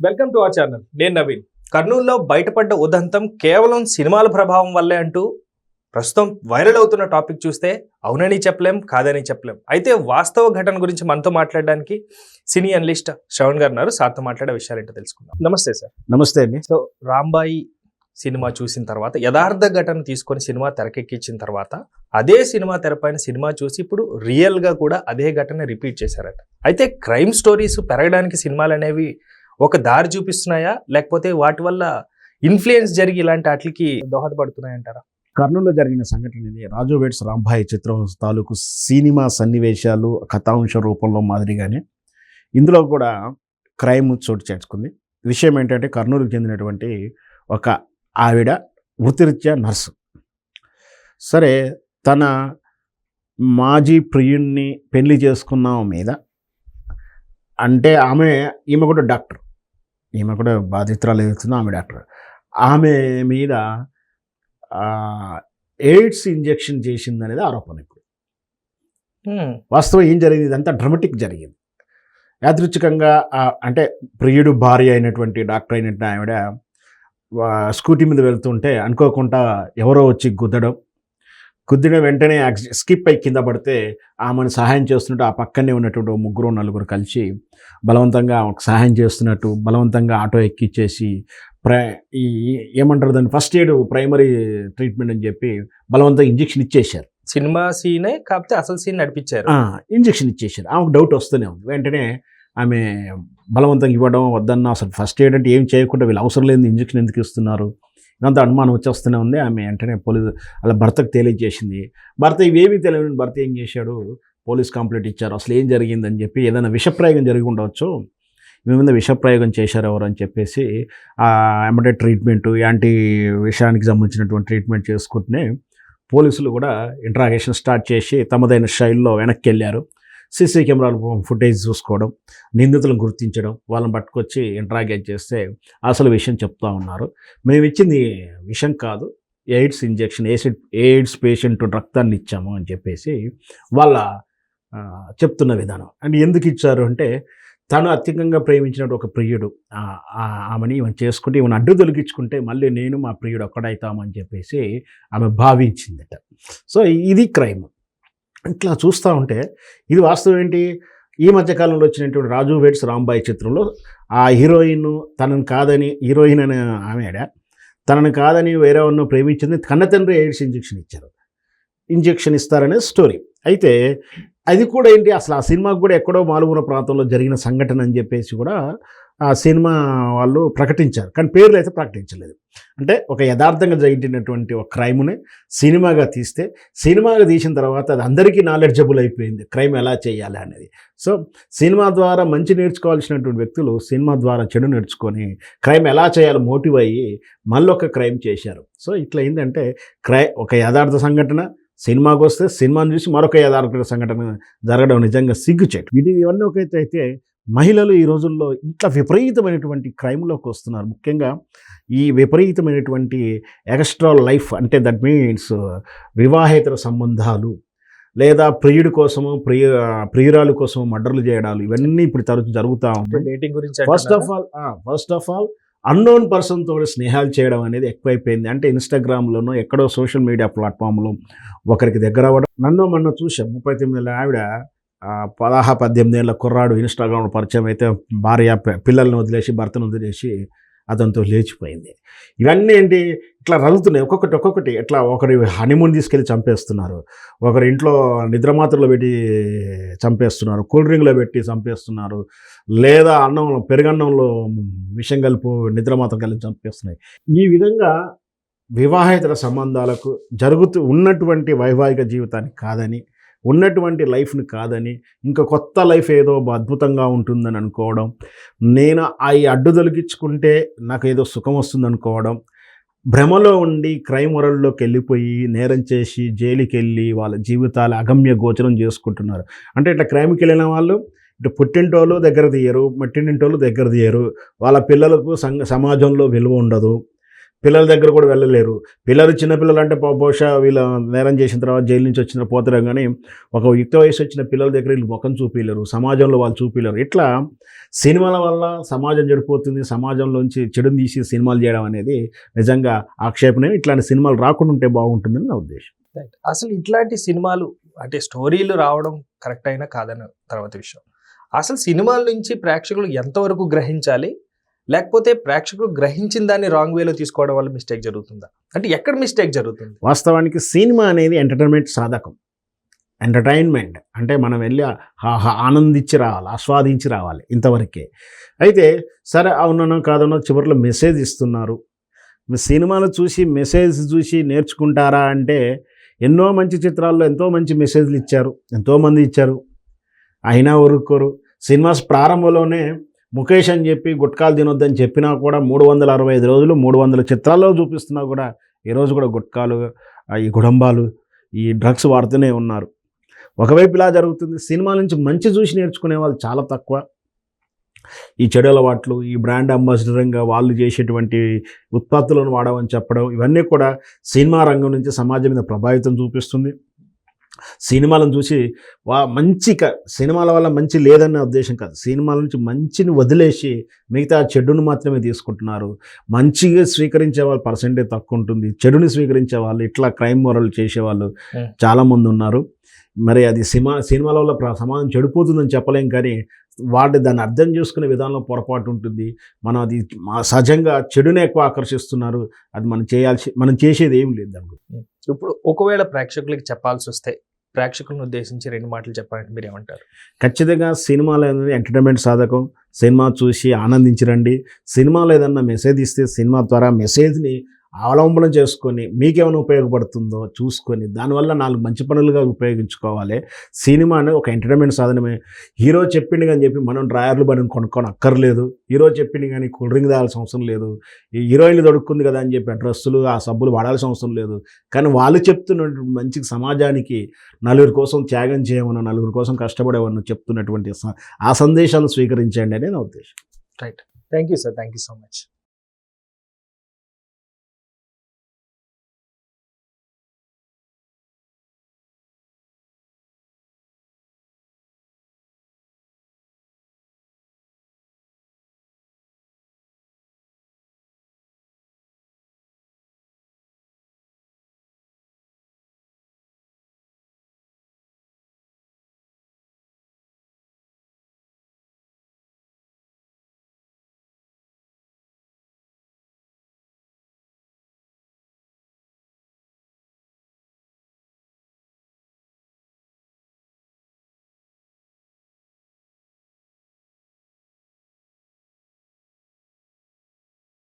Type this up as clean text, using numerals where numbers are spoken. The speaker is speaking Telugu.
Welcome to our channel. నేను నవీన్. కర్నూలులో బయటపడ్డ ఉదంతం కేవలం సినిమాల ప్రభావం వల్లే అంటూ ప్రస్తుతం వైరల్ అవుతున్న టాపిక్ చూస్తే అవునని చెప్పలేం, కాదని చెప్పలేం. అయితే వాస్తవ ఘటన గురించి మనతో మాట్లాడడానికి సినీ అనలిస్ట్ శ్రవణ్ గారు ఉన్నారు. సార్తో మాట్లాడే విషయాలు ఏంటో తెలుసుకుందాం. నమస్తే సార్. నమస్తే అండి. సో రాంబాయి సినిమా చూసిన తర్వాత యథార్థ ఘటన తీసుకొని సినిమా తెరకెక్కించిన తర్వాత అదే సినిమా తెరపైన సినిమా చూసి ఇప్పుడు రియల్గా కూడా అదే ఘటన రిపీట్ చేశారట. అయితే క్రైమ్ స్టోరీస్ పెరగడానికి సినిమాలు అనేవి ఒక దారి చూపిస్తున్నాయా, లేకపోతే వాటి వల్ల ఇన్ఫ్లుయెన్స్ జరిగి ఇలాంటి వాటికి దోహదపడుతున్నాయంటారా? కర్నూలులో జరిగిన సంఘటన ఇది. రాజు వెడ్స్ రాంబాయి చిత్రం తాలూకు సినిమా సన్నివేశాలు కథాంశ రూపంలో మాదిరిగానే ఇందులో కూడా క్రైమ్ చోటు చేసుకుంది. విషయం ఏంటంటే కర్నూలుకు చెందినటువంటి ఒక ఆవిడ వృత్తిరీత్యా నర్సు. సరే, తన మాజీ ప్రియుణ్ణి పెళ్లి చేసుకున్నాం మీద అంటే ఈమె కూడా డాక్టర్, ఈమె కూడా బాధితురాలు ఏదైతుందో ఆమె డాక్టర్. ఆమె మీద ఎయిడ్స్ ఇంజెక్షన్ చేసింది అనేది ఆరోపణ. ఇప్పుడు వాస్తవం ఏం జరిగింది, ఇదంతా డ్రమటిక్ జరిగింది. యాదృచ్ఛికంగా అంటే ప్రియుడు భార్య అయినటువంటి డాక్టర్ అయినట్టు ఆవిడ స్కూటీ మీద వెళ్తుంటే అనుకోకుండా ఎవరో వచ్చి గుద్దిన వెంటనే స్కిప్ అయి కింద పడితే ఆమెను సహాయం చేస్తున్నట్టు ఆ పక్కనే ఉన్నటువంటి ముగ్గురు నలుగురు కలిసి బలవంతంగా సహాయం చేస్తున్నట్టు బలవంతంగా ఆటో ఎక్కిచ్చేసి ఏమంటారు దాన్ని ఫస్ట్ ఎయిడ్ ప్రైమరీ ట్రీట్మెంట్ అని చెప్పి బలవంతంగా ఇంజెక్షన్ ఇచ్చేశారు. సినిమా సీనే కాకపోతే అసలు సీన్ నడిపించారు. ఇంజెక్షన్ ఇచ్చేశారు. ఆమెకు డౌట్ వస్తూనే ఉంది. వెంటనే ఆమె బలవంతంగా ఇవ్వడం వద్దన్న, అసలు ఫస్ట్ ఎయిడ్ అంటే ఏం చేయకుండా వీళ్ళు అవసరం లేని ఇంజెక్షన్ ఎందుకు ఇస్తున్నారు, ఇదంతా అనుమానం వచ్చేస్తూనే ఉంది. ఆమె వెంటనే పోలీసు అలా భర్తకు తెలియజేసింది. భర్త ఇవేమీ తెలియని భర్త ఏం చేశాడు, పోలీస్ కంప్లైంట్ ఇచ్చారు. అసలు ఏం జరిగిందని చెప్పి ఏదైనా విషప్రయోగం జరిగి ఉండవచ్చు, మీ మీద విషప్రయోగం చేశారు ఎవరు అని చెప్పేసి ఏమంటే ట్రీట్మెంటు యాంటీ విషయానికి సంబంధించినటువంటి ట్రీట్మెంట్ చేసుకుంటూనే పోలీసులు కూడా ఇంట్రాగేషన్ స్టార్ట్ చేసి తమదైన శైలిలో వెనక్కి వెళ్ళారు. సీసీ కెమెరాలు ఫుటేజ్ చూసుకోవడం, నిందితులను గుర్తించడం, వాళ్ళని పట్టుకొచ్చి ఇంట్రాగేట్ చేస్తే అసలు విషయం చెప్తా ఉన్నారు. మేము ఇచ్చింది విషం కాదు, ఎయిడ్స్ ఇంజెక్షన్, ఎయిడ్స్ పేషెంట్ రక్తాన్ని ఇచ్చాము అని చెప్పేసి వాళ్ళ చెప్తున్న విధానం. అండ్ ఎందుకు ఇచ్చారు అంటే తను అత్యధికంగా ప్రేమించినట్టు ఒక ప్రియుడు ఆమెని ఈమెను చేసుకుంటే ఈమెను అడ్డు తొలగించుకుంటే మళ్ళీ నేను మా ప్రియుడు ఒక్కడైతామని చెప్పేసి ఆమె భావించిందట. సో ఇది క్రైమ్. ఇట్లా చూస్తూ ఉంటే ఇది వాస్తవం ఏంటి, ఈ మధ్యకాలంలో వచ్చినటువంటి రాజు వెడ్స్ రాంబాయి చిత్రంలో ఆ హీరోయిన్ తనను కాదని, హీరోయిన్ అనే ఆమెడ తనను కాదని వేరే ఉన్న ప్రేమించింది, కన్న తండ్రి ఎయిడ్స్ ఇంజెక్షన్ ఇస్తారనే స్టోరీ. అయితే అది కూడా ఏంటి, అసలు ఆ సినిమాకు కూడా ఎక్కడో మాలుగున ప్రాంతంలో జరిగిన సంఘటన అని చెప్పేసి కూడా ఆ సినిమా వాళ్ళు ప్రకటించారు, కానీ పేర్లు అయితే ప్రకటించలేదు. అంటే ఒక యథార్థంగా జరిగినటువంటి ఒక క్రైమ్ని సినిమాగా తీస్తే, సినిమాగా తీసిన తర్వాత అది అందరికీ నాలెడ్జబుల్ అయిపోయింది క్రైమ్ ఎలా చేయాలి అనేది. సో సినిమా ద్వారా మంచి నేర్చుకోవాల్సినటువంటి వ్యక్తులు సినిమా ద్వారా చెడు నేర్చుకొని క్రైమ్ ఎలా చేయాలో మోటివ్ అయ్యి మళ్ళీ ఒక క్రైమ్ చేశారు. సో ఇట్లా ఏంటంటే ఒక యథార్థ సంఘటన సినిమాకి వస్తే సినిమాని చూసి మరొక యథార్థ సంఘటన జరగడం నిజంగా సిగ్గుచేటు. ఇవన్నీ ఒకైతే అయితే మహిళలు ఈ రోజుల్లో ఇంట్లో విపరీతమైనటువంటి క్రైమ్లోకి వస్తున్నారు. ముఖ్యంగా ఈ విపరీతమైనటువంటి ఎక్స్ట్రా లైఫ్ అంటే దట్ మీన్స్ వివాహేతర సంబంధాలు లేదా ప్రియుడి కోసము ప్రియురాలు కోసము మర్డర్లు చేయడాలు ఇవన్నీ ఇప్పుడు తరచు జరుగుతూ ఉంటాయి. డేటింగ్ గురించి ఫస్ట్ ఆఫ్ ఆల్ అన్నోన్ పర్సన్తో స్నేహాలు చేయడం అనేది ఎక్కువైపోయింది. అంటే ఇన్స్టాగ్రామ్లోనో ఎక్కడో సోషల్ మీడియా ప్లాట్ఫామ్లో ఒకరికి దగ్గర అవ్వడం. మొన్న చూసాం, 39 ఏళ్ళ ఆవిడ 18 ఏళ్ళ కుర్రాడు ఇన్స్టాగ్రామ్లో పరిచయం అయితే భార్య పిల్లల్ని వదిలేసి భర్తను వదిలేసి అతనితో లేచిపోయింది. ఇవన్నీ ఏంటి ఇట్లా రగులుతున్నాయి ఒక్కొక్కటి. ఇట్లా ఒకరి హనీమూన్ తీసుకెళ్ళి చంపేస్తున్నారు, ఒకరి ఇంట్లో నిద్రమాత్రలో పెట్టి చంపేస్తున్నారు, కూల్ డ్రింక్లో పెట్టి చంపేస్తున్నారు, లేదా పెరుగన్నంలో విషం కలిపి నిద్రమాత్ర కలిపి చంపేస్తున్నాయి. ఈ విధంగా వివాహేతర సంబంధాలకు జరుగుతూ ఉన్నటువంటి వైవాహిక జీవితానికి కాదని, ఉన్నటువంటి లైఫ్ని కాదని, ఇంకా కొత్త లైఫ్ ఏదో అద్భుతంగా ఉంటుందని అనుకోవడం, నేను అడ్డు తొలగించుకుంటే నాకు ఏదో సుఖం వస్తుంది అనుకోవడం, భ్రమలో ఉండి క్రైమ్ వరల్డ్లోకి వెళ్ళిపోయి నేరం చేసి జైలుకి వెళ్ళి వాళ్ళ జీవితాలు అగమ్య గోచరం చేసుకుంటున్నారు. అంటే ఇట్లా క్రైమ్కి వెళ్ళిన వాళ్ళు ఇటు పుట్టింటోళ్ళు దగ్గర తీయరు, మట్టింటోళ్ళు దగ్గర తీయరు, వాళ్ళ పిల్లలకు సమాజంలో విలువ ఉండదు, పిల్లల దగ్గర కూడా వెళ్ళలేరు. పిల్లలు చిన్నపిల్లలు అంటే బహుశా వీళ్ళ నేరం చేసిన తర్వాత జైలు నుంచి వచ్చిన పోతారు కానీ ఒక యుక్త వయసు వచ్చిన పిల్లల దగ్గర వీళ్ళు ముఖం చూపిలేరు, సమాజంలో వాళ్ళు చూపిలేరు. ఇట్లా సినిమాల వల్ల సమాజం చెడిపోతుంది, సమాజంలోంచి చెడుని తీసి సినిమాలు చేయడం అనేది నిజంగా ఆక్షేపణ. ఇట్లాంటి సినిమాలు రాకుండా ఉంటే బాగుంటుందని నా ఉద్దేశం. అసలు ఇట్లాంటి సినిమాలు అంటే స్టోరీలు రావడం కరెక్ట్ అయినా కాదని తర్వాత విషయం. అసలు సినిమాల నుంచి ప్రేక్షకులు ఎంతవరకు గ్రహించాలి, లేకపోతే ప్రేక్షకులు గ్రహించిన దాన్ని రాంగ్ వేలో తీసుకోవడం వల్ల మిస్టేక్ జరుగుతుందా? అంటే ఎక్కడ మిస్టేక్ జరుగుతుంది? వాస్తవానికి సినిమా అనేది ఎంటర్టైన్మెంట్ సాధకం, ఎంటర్టైన్మెంట్ అంటే మనం వెళ్ళి ఆనందించి రావాలి, ఆస్వాదించి రావాలి, ఇంతవరకే. అయితే సరే అవునో కాదనో చివరిలో మెసేజ్ ఇస్తున్నారు. సినిమాలు చూసి మెసేజ్ చూసి నేర్చుకుంటారా అంటే ఎన్నో మంచి చిత్రాల్లో ఎంతో మంచి మెసేజ్లు ఇచ్చారు, ఎంతోమంది ఇచ్చారు, అయినా ఊరుకోరు. సినిమా ప్రారంభంలోనే ముఖేష్ అని చెప్పి గుట్కాలు తినొద్దని చెప్పినా కూడా 365 రోజులు 300 చిత్రాల్లో చూపిస్తున్నా కూడా ఈరోజు కూడా గుట్కాలు, ఈ గుడంబాలు, ఈ డ్రగ్స్ వాడుతూనే ఉన్నారు. ఒకవైపు ఇలా జరుగుతుంది, సినిమా నుంచి మంచి చూసి నేర్చుకునే వాళ్ళు చాలా తక్కువ. ఈ చెడు అలవాట్లు, ఈ బ్రాండ్ అంబాసిడర్గా వాళ్ళు చేసేటువంటి ఉత్పత్తులను వాడమని చెప్పడం, ఇవన్నీ కూడా సినిమా రంగం నుంచి సమాజం మీద ప్రభావితం చూపిస్తుంది. సినిమాలను చూసి సినిమాల వల్ల మంచి లేదన్న ఉద్దేశం కాదు, సినిమాల నుంచి మంచిని వదిలేసి మిగతా చెడును మాత్రమే తీసుకుంటున్నారు. మంచిగా స్వీకరించే వాళ్ళు పర్సెంటేజ్ తక్కువ ఉంటుంది, చెడుని స్వీకరించే వాళ్ళు, ఇట్లా క్రైమ్ మోరల్ చేసేవాళ్ళు చాలామంది ఉన్నారు. మరి అది సినిమాల వల్ల సమాజం చెడిపోతుందని చెప్పలేం, కానీ దాన్ని అర్థం చేసుకునే విధానంలో పొరపాటు ఉంటుంది. మనం అది సహజంగా చెడునే ఎక్కువ ఆకర్షిస్తున్నారు. అది మనం చేసేది ఏం లేదు దాని గురించి. ఇప్పుడు ఒకవేళ ప్రేక్షకులకి చెప్పాల్సి వస్తే, ప్రేక్షకులను ఉద్దేశించి 2 మాటలు చెప్పాలంటే మీరు ఏమంటారు? ఖచ్చితంగా సినిమాలు అనేది ఎంటర్టైన్మెంట్ సాధకం. సినిమా చూసి ఆనందించరండి. సినిమాలో ఏదన్నా మెసేజ్ ఇస్తే సినిమా ద్వారా మెసేజ్ని అవలంబనం చేసుకొని మీకేమైనా ఉపయోగపడుతుందో చూసుకొని దానివల్ల 4 మంచి పనులుగా ఉపయోగించుకోవాలి. సినిమా అనేది ఒక ఎంటర్టైన్మెంట్ సాధనమే. హీరో చెప్పిండు కానీ చెప్పి మనం డ్రాయర్లు బని కొనుక్కొని అక్కర్లేదు. హీరో చెప్పిండు కానీ కూల్ డ్రింక్ తాగాల్సిన అవసరం లేదు. ఈ హీరోయిన్లు దొడుక్కుంది కదా అని చెప్పి ఆ డ్రెస్సులు, ఆ సబ్బులు వాడాల్సిన అవసరం లేదు. కానీ వాళ్ళు చెప్తున్నటువంటి మంచి సమాజానికి నలుగురి కోసం త్యాగం చేయమని, నలుగురి కోసం కష్టపడేవన్న చెప్తున్నటువంటి ఆ సందేశాలను స్వీకరించండి అనేది నా ఉద్దేశం. Right. Thank you sir, thank you so much.